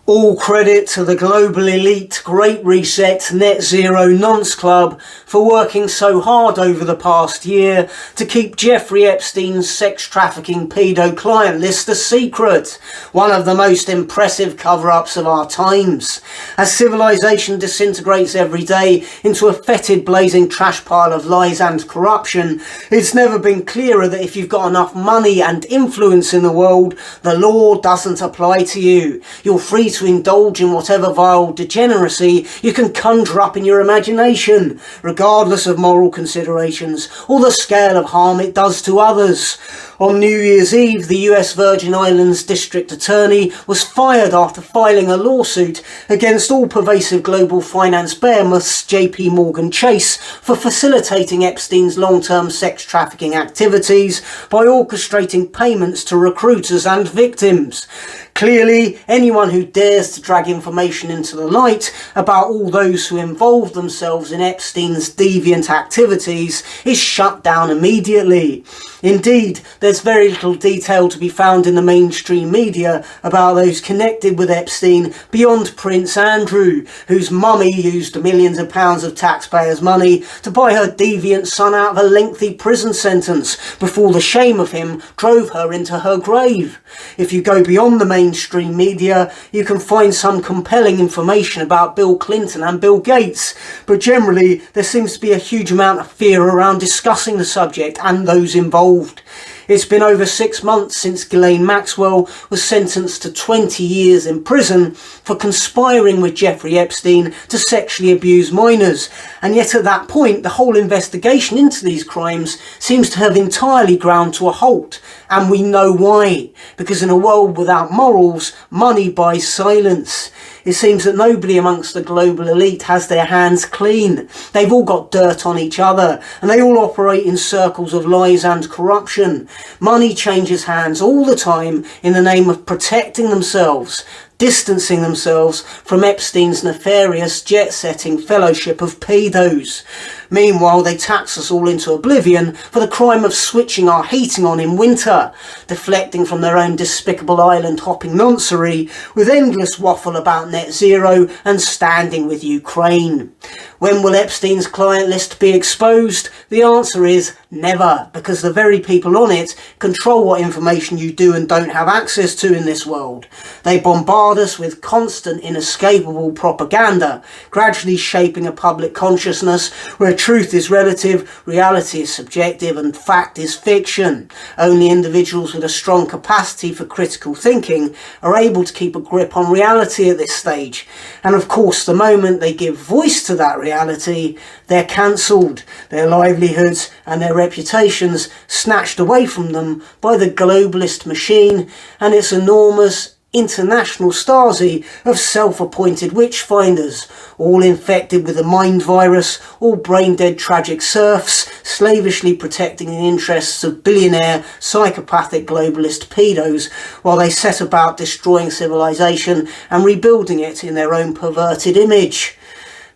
All credit to the global elite, Great Reset, Net Zero Nonce Club for working so hard over the past year to keep Jeffrey Epstein's sex trafficking pedo client list a secret, one of the most impressive cover-ups of our times. As civilization disintegrates every day into a fetid blazing trash pile of lies and corruption, it's never been clearer that if you've got enough money and influence in the world, the law doesn't apply to you. You're free to indulge in whatever vile degeneracy you can conjure up in your imagination, regardless of moral considerations or the scale of harm it does to others. On New Year's Eve, the US Virgin Islands District Attorney was fired after filing a lawsuit against all-pervasive global finance behemoths JP Morgan Chase for facilitating Epstein's long-term sex trafficking activities by orchestrating payments to recruiters and victims. Clearly, anyone who dares to drag information into the light about all those who involved themselves in Epstein's deviant activities is shut down immediately. Indeed, there's very little detail to be found in the mainstream media about those connected with Epstein beyond Prince Andrew, whose mummy used millions of pounds of taxpayers' money to buy her deviant son out of a lengthy prison sentence before the shame of him drove her into her grave. If you go beyond the mainstream media, you can find some compelling information about Bill Clinton and Bill Gates, but generally there seems to be a huge amount of fear around discussing the subject and those involved. It's been over 6 months since Ghislaine Maxwell was sentenced to 20 years in prison for conspiring with Jeffrey Epstein to sexually abuse minors, and yet at that point the whole investigation into these crimes seems to have entirely ground to a halt, and we know why. Because in a world without morals, money buys silence. It seems that nobody amongst the global elite has their hands clean. They've all got dirt on each other, and they all operate in circles of lies and corruption. Money changes hands all the time in the name of protecting themselves, distancing themselves from Epstein's nefarious jet-setting fellowship of pedos. Meanwhile, they tax us all into oblivion for the crime of switching our heating on in winter, deflecting from their own despicable island-hopping noncery with endless waffle about net zero and standing with Ukraine. When will Epstein's client list be exposed? The answer is never, because the very people on it control what information you do and don't have access to in this world. They bombard us with constant, inescapable propaganda, gradually shaping a public consciousness where truth is relative, reality is subjective, and fact is fiction. Only individuals with a strong capacity for critical thinking are able to keep a grip on reality at this stage. And of course, the moment they give voice to that reality, they're cancelled, their livelihoods and their reputations snatched away from them by the globalist machine and its enormous international Stasi of self-appointed witch-finders, all infected with the mind virus, all brain-dead tragic serfs, slavishly protecting the interests of billionaire, psychopathic globalist pedos, while they set about destroying civilization and rebuilding it in their own perverted image.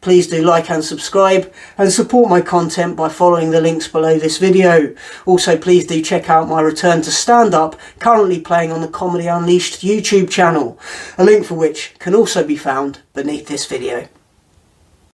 Please do like and subscribe and support my content by following the links below this video. Also, please do check out my return to stand-up, currently playing on the Comedy Unleashed YouTube channel, a link for which can also be found beneath this video.